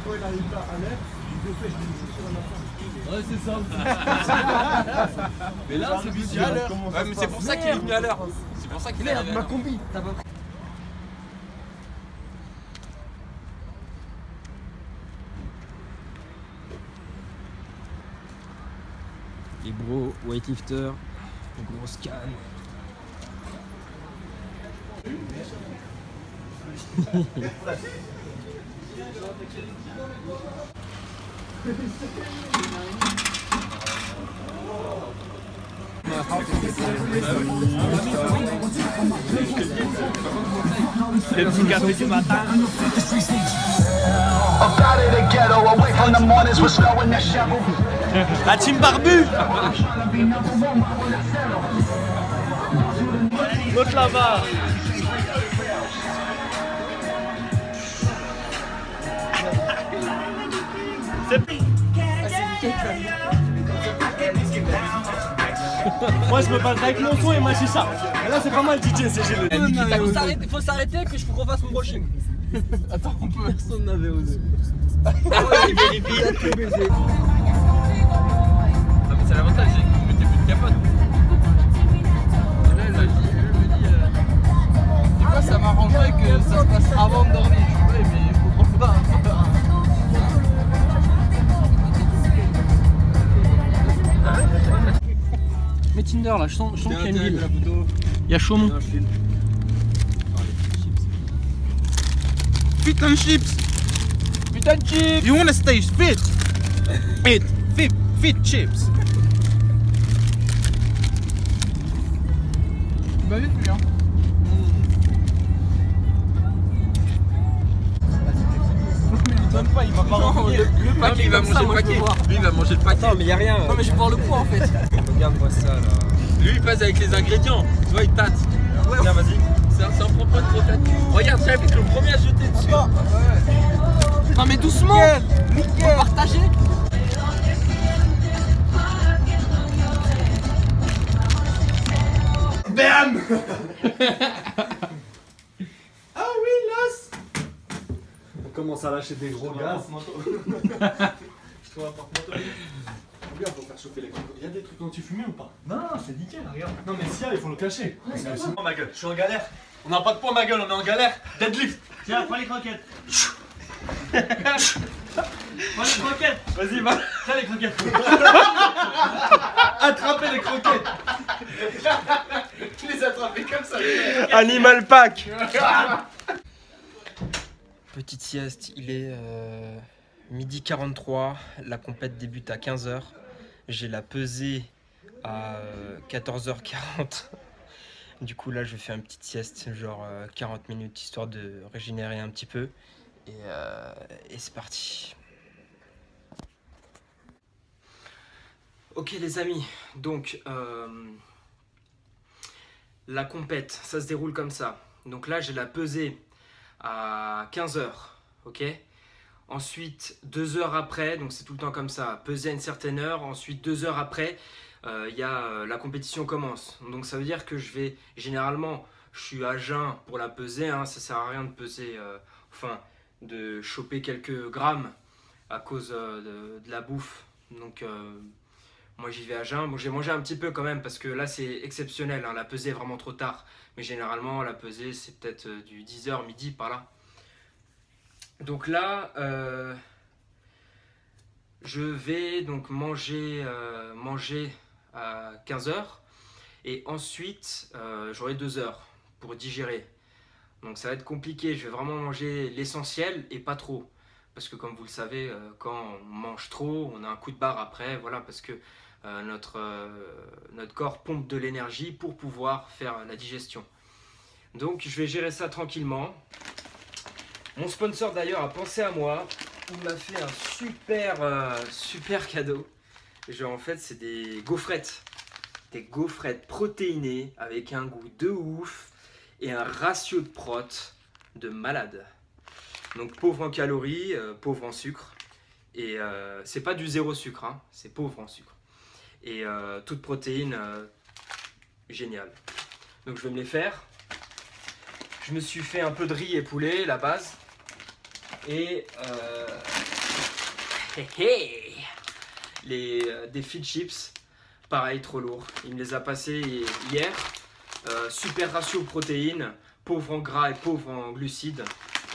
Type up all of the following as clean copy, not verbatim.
quand il arrive là à l'air, il dépêche de me chercher à la fin. Ouais, c'est ça. Mais là, c'est venu à l'heure. Ouais, mais c'est pour ça qu'il est venu à l'heure. C'est pour ça qu'il est arrivé à Ma l'heure. combi, t'as pas pris. Les gros weightlifters, grosse canne. Le petit café du matin. La team barbu. L'autre là-bas. Moi je me bats avec mon son et ma chicha. Et là c'est pas mal DJ, c'est génial. Il faut s'arrêter que je refasse mon brushing. Attends, personne n'avait osé. Ah ouais, il vérifie. Ah mais c'est l'avantage, c'est que je mettais plus de capote. Là, je me dis, des fois ça m'arrangerait que ça se passe avant de dormir. Je vois, mais je comprends pas. Mais Tinder là, je sens qu'il y a une ville. Il y a Chaumont. Fit and chips. Putain de chips. You wanna stay fit? Fit chips. Bah vite lui hein. Donne pas, il va pas revenir. Le paquet, il va manger le paquet. Lui, il va manger le paquet. Non mais y a rien. Non, mais je vais voir le poids en fait. Regarde-moi ça là. Lui, il passe avec les ingrédients. Tu vois, il tâte. Tiens, vas-y. C'est un propre de croquette. Regarde, c'est avec le premier à jeter dessus. Non mais doucement. Nickel. Partagez. Bam. Ah oui, l'os. On commence à lâcher des gros gaz. Je trouve un porte-manteau. Regarde, faut faire chauffer les croquettes. Il y a des trucs anti-fumés ou pas? Non, c'est nickel, regarde. Non, mais s'il y a, il faut le cacher. Oh ma gueule, je suis en galère. On n'a pas de poids, ma gueule, on est en galère. Deadlift. Tiens, prends les croquettes. Prends les croquettes. Vas-y, va. Tiens les croquettes. Attrapez les croquettes. Tu les attrapes comme ça. Animal Pack. Petite sieste, il est midi 43, la compète débute à 15 h. J'ai la pesée à 14h40. Du coup là je vais faire une petite sieste, genre 40 minutes, histoire de régénérer un petit peu. Et c'est parti. Ok les amis, donc la compète, ça se déroule comme ça. Donc là j'ai la pesée à 15 h, ok. Ensuite 2 heures après, donc c'est tout le temps comme ça, peser à une certaine heure. Ensuite 2 heures après, la compétition commence. Donc ça veut dire que je vais, généralement, je suis à jeun pour la peser, hein, ça sert à rien de peser, de choper quelques grammes à cause de la bouffe. Donc moi j'y vais à jeun. Bon, j'ai mangé un petit peu quand même parce que là c'est exceptionnel, hein, la pesée est vraiment trop tard. Mais généralement la pesée c'est peut-être du 10 h, midi par là. Donc là, je vais donc manger à 15 h et ensuite j'aurai 2 heures pour digérer. Donc ça va être compliqué, je vais vraiment manger l'essentiel et pas trop. Parce que comme vous le savez, quand on mange trop, on a un coup de barre après, voilà, parce que notre corps pompe de l'énergie pour pouvoir faire la digestion. Donc je vais gérer ça tranquillement. Mon sponsor d'ailleurs a pensé à moi, il m'a fait un super cadeau. Genre en fait c'est des gaufrettes protéinées avec un goût de ouf et un ratio de prot de malade. Donc pauvre en calories, pauvre en sucre. Et c'est pas du zéro sucre, hein, c'est pauvre en sucre. Et toute protéine, génial. Donc je vais me les faire. Je me suis fait un peu de riz et poulet, la base. Et des feed chips, pareil, trop lourd. Il me les a passés hier. Super ratio protéines, pauvre en gras et pauvre en glucides.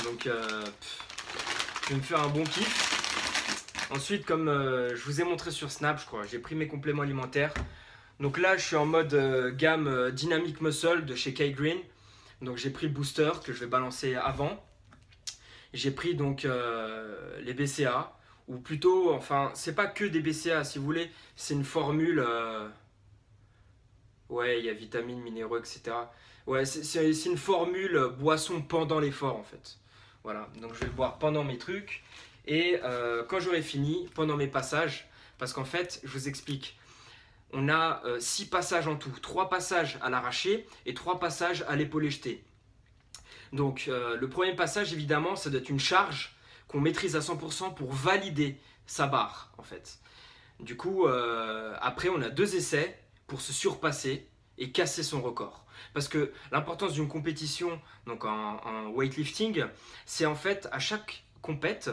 Donc, je vais me faire un bon kiff. Ensuite, comme je vous ai montré sur Snap, je crois, j'ai pris mes compléments alimentaires. Donc là, je suis en mode gamme Dynamic Muscle de chez K-Green. Donc j'ai pris le booster que je vais balancer avant. J'ai pris donc les BCA, ou plutôt, enfin, c'est pas que des BCA si vous voulez, c'est une formule. Ouais, il y a vitamines, minéraux, etc. Ouais, c'est une formule boisson pendant l'effort en fait. Voilà, donc je vais le boire pendant mes trucs et quand j'aurai fini, pendant mes passages, parce qu'en fait, je vous explique. On a 6 passages en tout, 3 passages à l'arraché et 3 passages à l'épaulé jeté. Donc le premier passage, évidemment, ça doit être une charge qu'on maîtrise à 100% pour valider sa barre, en fait. Du coup, après, on a 2 essais pour se surpasser et casser son record. Parce que l'importance d'une compétition, donc en weightlifting, c'est en fait à chaque compète,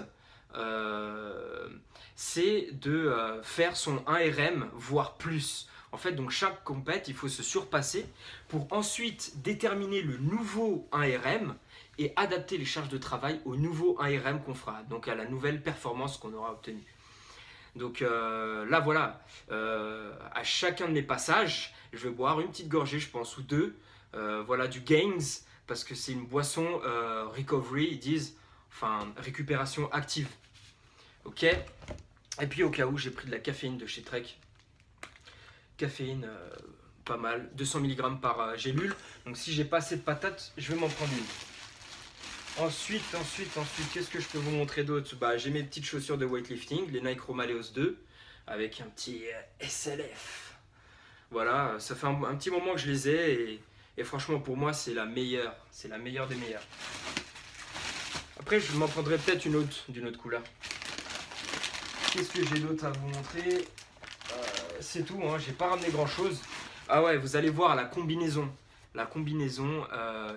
c'est de faire son 1RM, voire plus. En fait, donc chaque compète, il faut se surpasser pour ensuite déterminer le nouveau 1RM et adapter les charges de travail au nouveau 1RM qu'on fera, donc à la nouvelle performance qu'on aura obtenue. Donc là, voilà, à chacun de mes passages, je vais boire une petite gorgée, je pense, ou 2, voilà, du Gains, parce que c'est une boisson recovery, ils disent, enfin, récupération active. Ok. Et puis au cas où, j'ai pris de la caféine de chez Trek. Caféine, pas mal, 200 mg par gélule. Donc si j'ai pas assez de patates, je vais m'en prendre une. Ensuite, qu'est-ce que je peux vous montrer d'autre? Bah, j'ai mes petites chaussures de weightlifting, les Nike Romaleos 2, avec un petit SLF. Voilà, ça fait un petit moment que je les ai et franchement pour moi c'est la meilleure des meilleures. Après je m'en prendrai peut-être une autre d'une autre couleur. Qu'est-ce que j'ai d'autre à vous montrer? C'est tout, hein, j'ai pas ramené grand chose. Ah ouais, vous allez voir la combinaison. La combinaison,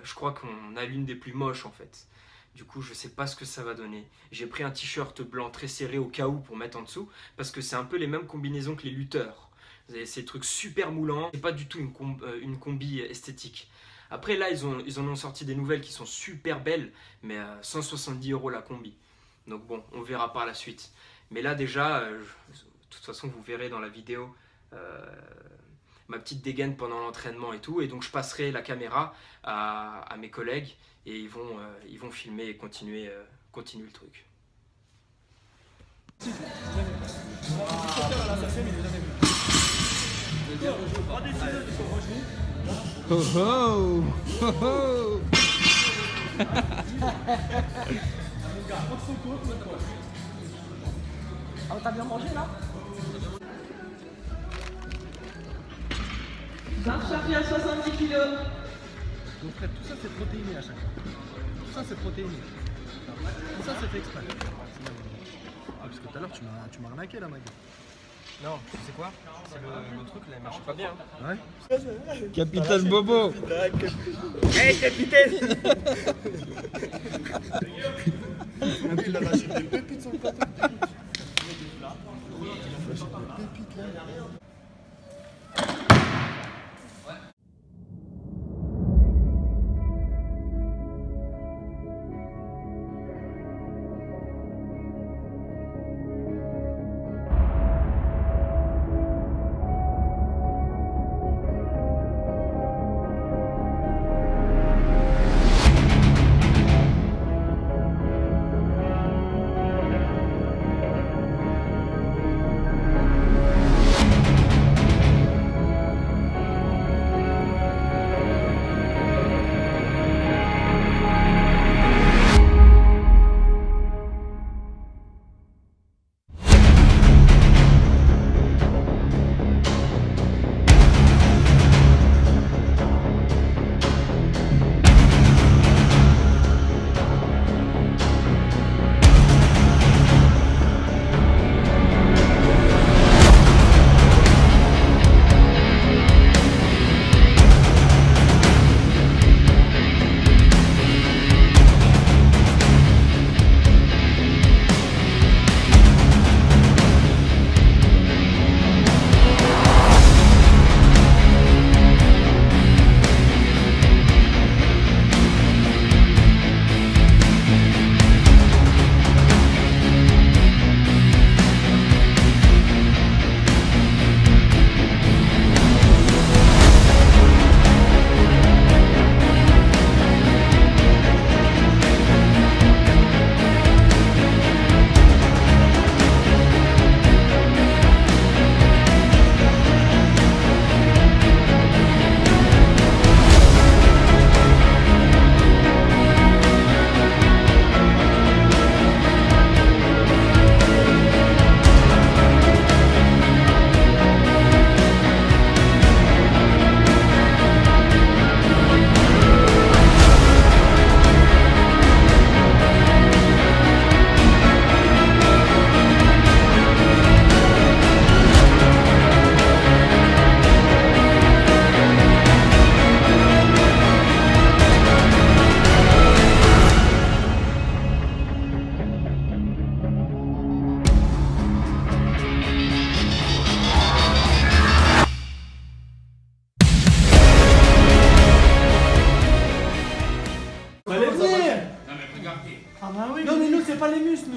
je crois qu'on a l'une des plus moches en fait. Du coup, je sais pas ce que ça va donner. J'ai pris un t-shirt blanc très serré au cas où pour mettre en dessous, parce que c'est un peu les mêmes combinaisons que les lutteurs. Vous avez ces trucs super moulants, c'est pas du tout une combi esthétique. Après là, ils en ont sorti des nouvelles qui sont super belles, mais 170 € la combi. Donc bon, on verra par la suite. Mais là déjà, de toute façon, vous verrez dans la vidéo ma petite dégaine pendant l'entraînement et tout. Et donc je passerai la caméra à mes collègues et ils vont filmer et continuer le truc. Oh oh oh oh. Ah, t'as bien mangé là? Barre chargée à 70 kg. Donc Fred, tout ça c'est protéiné à chaque fois. Tout ça c'est protéiné. Tout ça c'est fait exprès. Ah parce que tout à l'heure tu m'as arnaqué là, Mag. Non, tu sais quoi? C'est le truc là, il marche pas bien. Ouais. Capitaine Bobo. Hey capitaine. Il a lâché des pépites sur le plateau. Il a lâché des pépites là.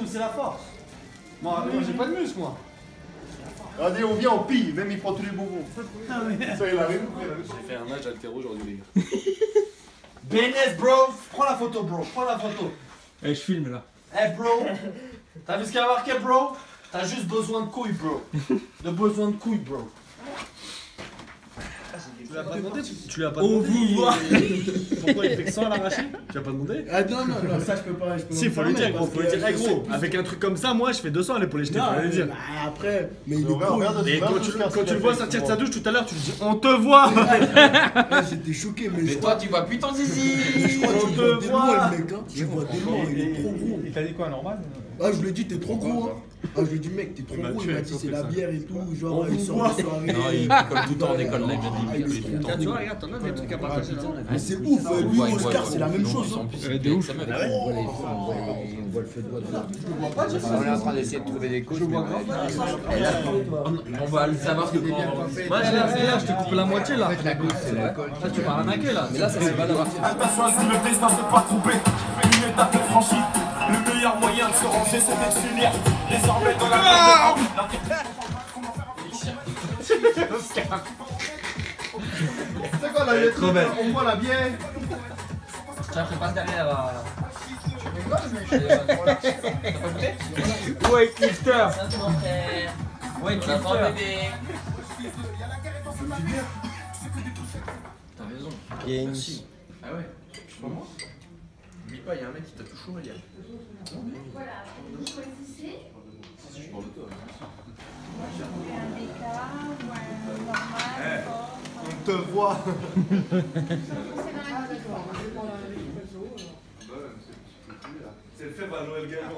muscles, c'est la force. Moi, j'ai pas de muscles, moi. Regardez, on vient en pille, même il prend tous les bonbons. Ah, Ça, il arrive. J'ai fait un match altéro aujourd'hui, les gars. BNS, bro. Prends la photo, bro. Prends la photo. Eh, je filme là. Eh, bro. T'as vu ce qu'il y a marqué, bro? T'as juste besoin de couilles, bro. De besoin de couilles, bro. Tu lui as pas demandé? Tu lui as pas demandé? Pourquoi il fait que ça à l'arraché? Tu lui as pas demandé? Ah non, ça je peux pas. Si, faut lui dire, gros. Faut lui dire, hey, gros, avec un truc comme ça, moi je fais 200 à l'épaule et je t'ai pas lui dire. Après, mais il est gros. Et quand tu le vois sortir de sa douche tout à l'heure, tu lui dis, on te voit! J'étais choqué, mais je toi, tu vois plus ton zizi. crois que tu vois des loin, le mec. Tu vois des loin, il est trop gros. Il t'a dit quoi, normal? Ah, je lui ai dit, t'es trop gros. Ah, je lui ai dit, mec, t'es trop gros. Il m'a dit, c'est la bière et tout. Genre, il sort de soirée. Non, il picole tout le temps en école, là, il vient de Tu vois, regarde, t'en as des trucs à partager. Mais c'est ouf, lui, Oscar, c'est la même chose. De ouf. On voit le feu de bois dedans. On est en train d'essayer de trouver des coachs. On va le savoir que quand. Moi, je te coupe la moitié là. Là, tu m'as arnaqué là. Mais là, ça c'est pas d'avoir fait. T'as choisi le destin, c'est pas trompé. Une étape est franchie. Le meilleur moyen de se ranger, c'est d'être s'unir. Désormais dans la C'est quoi la lettre? On voit la bière. Tiens, je passe derrière. Weightlifter. Weightlifter. T'as raison. Merci. Ah ouais, je prends moi. N'oublie pas, il y a un mec qui t'a tout chaud hier. Voilà, vous choisissez. Si je prends le dos. Un BK ou un normal. On te voit. C'est le fait par Joël Gallon.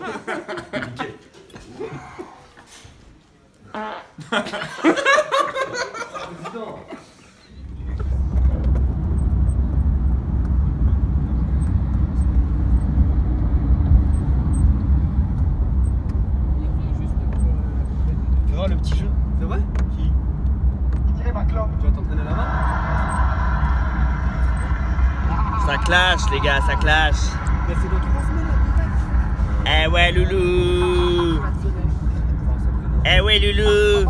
Fais voir le petit jeu. C'est vrai? Qui? Tirez ma clope. Tu vas t'entraîner là-bas? Ça clash, les gars, ça clash. Mais c'est dans 3 semaines là. Eh ouais, loulou. Eh ouais, loulou.